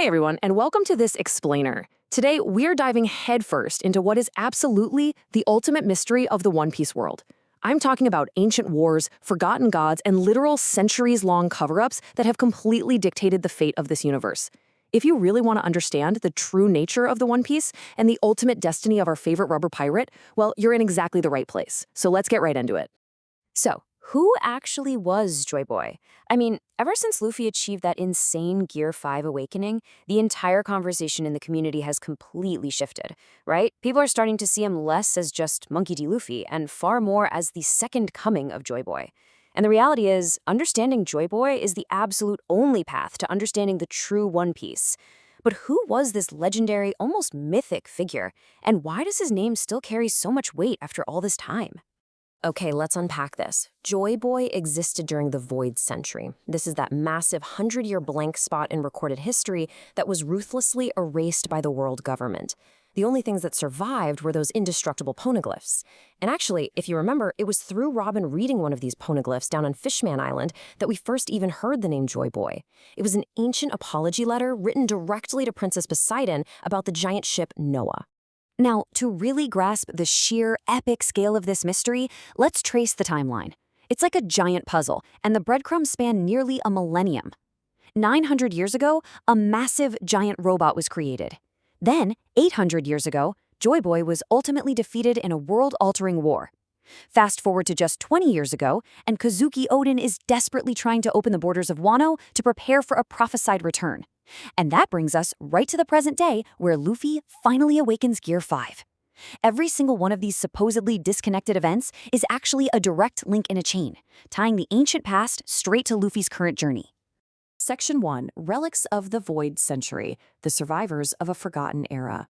Hey everyone, and welcome to this explainer. Today, we're diving headfirst into what is absolutely the ultimate mystery of the One Piece world. I'm talking about ancient wars, forgotten gods, and literal centuries-long cover-ups that have completely dictated the fate of this universe. If you really want to understand the true nature of the One Piece and the ultimate destiny of our favorite rubber pirate, well, you're in exactly the right place. So let's get right into it. So, who actually was Joy Boy? I mean, ever since Luffy achieved that insane Gear 5 awakening, the entire conversation in the community has completely shifted, right? People are starting to see him less as just Monkey D. Luffy and far more as the second coming of Joy Boy. And the reality is, understanding Joy Boy is the absolute only path to understanding the true One Piece. But who was this legendary, almost mythic figure? And why does his name still carry so much weight after all this time? Okay, let's unpack this. Joy Boy existed during the Void Century. This is that massive 100-year blank spot in recorded history that was ruthlessly erased by the world government. The only things that survived were those indestructible poneglyphs. And actually, if you remember, it was through Robin reading one of these poneglyphs down on Fishman Island that we first even heard the name Joy Boy. It was an ancient apology letter written directly to Princess Poseidon about the giant ship Noah. Now, to really grasp the sheer epic scale of this mystery, let's trace the timeline. It's like a giant puzzle, and the breadcrumbs span nearly a millennium. 900 years ago, a massive giant robot was created. Then, 800 years ago, Joy Boy was ultimately defeated in a world-altering war. Fast forward to just 20 years ago, and Kozuki Oden is desperately trying to open the borders of Wano to prepare for a prophesied return. And that brings us right to the present day, where Luffy finally awakens Gear 5. Every single one of these supposedly disconnected events is actually a direct link in a chain, tying the ancient past straight to Luffy's current journey. Section 1. Relics of the Void Century, the survivors of a forgotten era.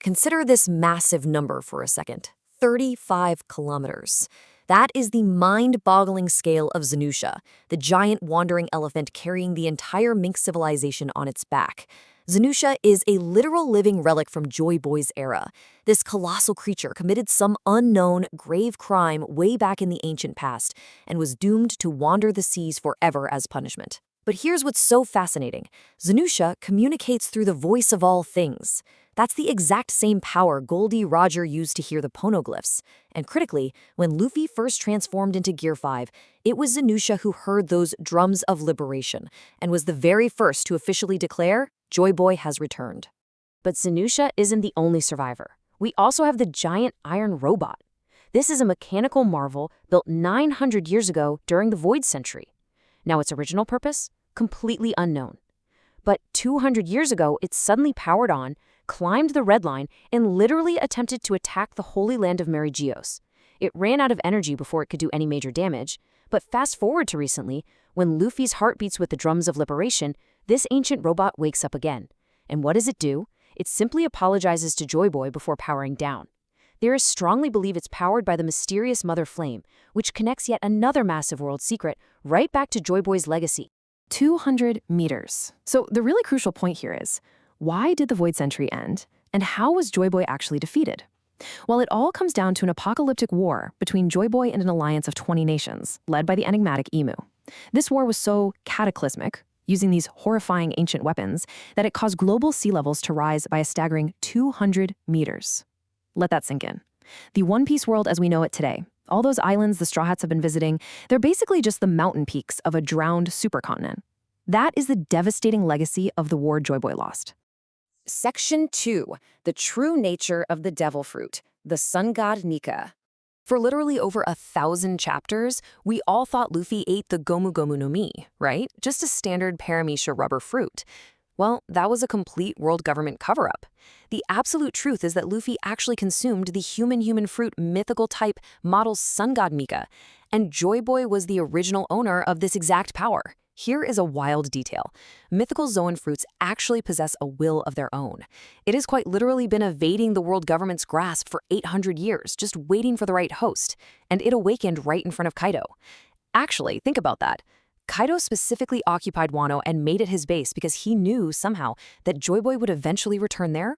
Consider this massive number for a second. 35 kilometers. That is the mind-boggling scale of Zenusha, the giant wandering elephant carrying the entire mink civilization on its back. Zenusha is a literal living relic from Joy Boy's era. This colossal creature committed some unknown, grave crime way back in the ancient past and was doomed to wander the seas forever as punishment. But here's what's so fascinating. Zenusha communicates through the voice of all things. That's the exact same power Goldie Roger used to hear the poneglyphs. And critically, when Luffy first transformed into Gear 5, it was Zenusha who heard those drums of liberation and was the very first to officially declare, Joy Boy has returned. But Zenusha isn't the only survivor. We also have the giant iron robot. This is a mechanical marvel built 900 years ago during the Void Century. Now its original purpose? Completely unknown. But 200 years ago, it suddenly powered on, climbed the Red Line, and literally attempted to attack the Holy Land of Merigios. It ran out of energy before it could do any major damage, but fast forward to recently, when Luffy's heart beats with the drums of liberation, this ancient robot wakes up again. And what does it do? It simply apologizes to Joy Boy before powering down. Theorists strongly believe it's powered by the mysterious Mother Flame, which connects yet another massive world secret right back to Joy Boy's legacy. 200 meters. So the really crucial point here is, why did the Void Century end, and how was Joy Boy actually defeated? Well, it all comes down to an apocalyptic war between Joy Boy and an alliance of 20 nations, led by the enigmatic Emu. This war was so cataclysmic, using these horrifying ancient weapons, that it caused global sea levels to rise by a staggering 200 meters. Let that sink in. The One Piece world as we know it today, all those islands the Straw Hats have been visiting, they're basically just the mountain peaks of a drowned supercontinent. That is the devastating legacy of the war Joy Boy lost. Section 2. The true nature of the devil fruit, the sun god Nika. For literally over 1,000 chapters, we all thought Luffy ate the Gomu Gomu no Mi, right? Just a standard paramecia rubber fruit. Well, that was a complete world government cover-up. The absolute truth is that Luffy actually consumed the human-human fruit mythical type model sun god Mika, and Joy Boy was the original owner of this exact power. Here is a wild detail. Mythical Zoan fruits actually possess a will of their own. It has quite literally been evading the world government's grasp for 800 years, just waiting for the right host, and it awakened right in front of Kaido. Actually, think about that. Kaido specifically occupied Wano and made it his base because he knew somehow that Joy Boy would eventually return there.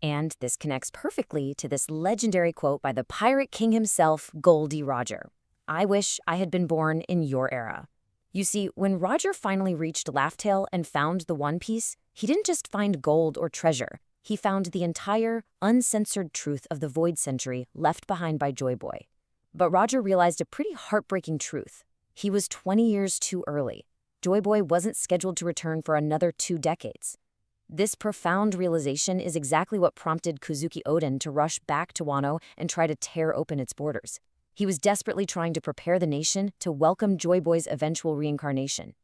And this connects perfectly to this legendary quote by the Pirate King himself, Goldie Roger. I wish I had been born in your era. You see, when Roger finally reached Laugh-Tale and found the One Piece, he didn't just find gold or treasure. He found the entire, uncensored truth of the Void Century left behind by Joy Boy. But Roger realized a pretty heartbreaking truth. He was 20 years too early. Joy Boy wasn't scheduled to return for another 2 decades. This profound realization is exactly what prompted Kozuki Oden to rush back to Wano and try to tear open its borders. He was desperately trying to prepare the nation to welcome Joy Boy's eventual reincarnation.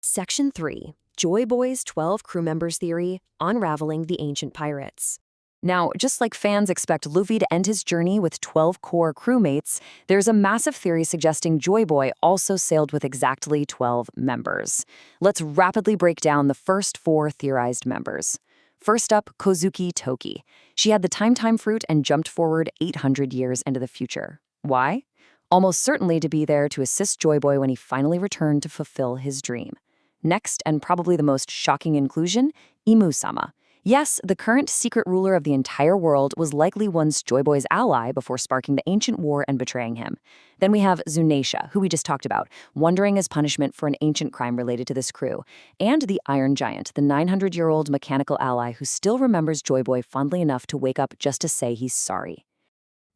Section 3. Joy Boy's 12 crew members theory, unraveling the ancient pirates. Now, just like fans expect Luffy to end his journey with 12 core crewmates, there's a massive theory suggesting Joy Boy also sailed with exactly 12 members. Let's rapidly break down the first 4 theorized members. First up, Kozuki Toki. She had the time fruit and jumped forward 800 years into the future. Why? Almost certainly to be there to assist Joy Boy when he finally returned to fulfill his dream. Next, and probably the most shocking inclusion, Imu-sama. Yes, the current secret ruler of the entire world was likely once Joy Boy's ally before sparking the ancient war and betraying him. Then we have Zunisha, who we just talked about, wandering as punishment for an ancient crime related to this crew. And the Iron Giant, the 900-year-old mechanical ally who still remembers Joy Boy fondly enough to wake up just to say he's sorry.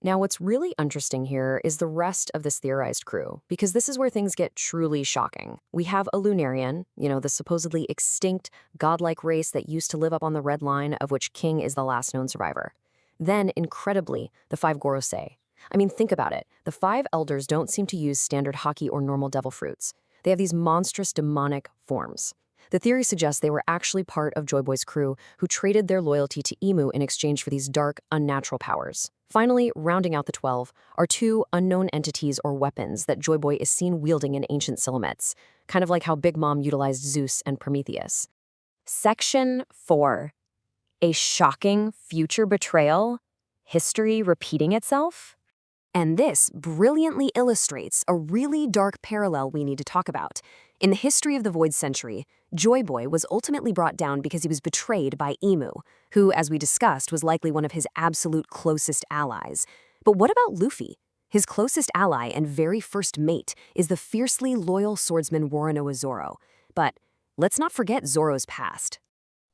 Now, what's really interesting here is the rest of this theorized crew, because this is where things get truly shocking. We have a Lunarian, the supposedly extinct, godlike race that used to live up on the Red Line, of which King is the last known survivor. Then, incredibly, the 5 Gorosei. I mean, think about it. The 5 elders don't seem to use standard haki or normal devil fruits. They have these monstrous demonic forms. The theory suggests they were actually part of Joy Boy's crew, who traded their loyalty to Imu in exchange for these dark, unnatural powers. Finally, rounding out the 12 are 2 unknown entities or weapons that Joy Boy is seen wielding in ancient silhouettes, kind of like how Big Mom utilized Zeus and Prometheus. Section 4. A shocking future betrayal? History repeating itself? And this brilliantly illustrates a really dark parallel we need to talk about. In the history of the Void Century, Joy Boy was ultimately brought down because he was betrayed by Imu, who, as we discussed, was likely one of his absolute closest allies. But what about Luffy? His closest ally and very first mate is the fiercely loyal swordsman Roronoa Zoro. But let's not forget Zoro's past.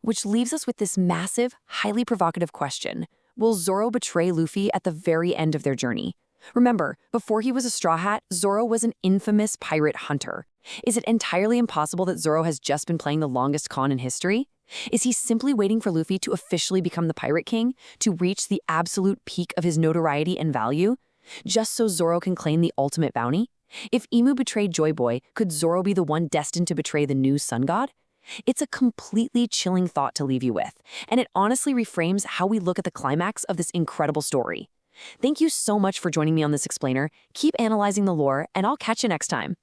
Which leaves us with this massive, highly provocative question. Will Zoro betray Luffy at the very end of their journey? Remember, before he was a Straw Hat, Zoro was an infamous pirate hunter. Is it entirely impossible that Zoro has just been playing the longest con in history? Is he simply waiting for Luffy to officially become the Pirate King, to reach the absolute peak of his notoriety and value, just so Zoro can claim the ultimate bounty? If Imu betrayed Joy Boy, could Zoro be the one destined to betray the new Sun God? It's a completely chilling thought to leave you with, and it honestly reframes how we look at the climax of this incredible story. Thank you so much for joining me on this explainer. Keep analyzing the lore, and I'll catch you next time.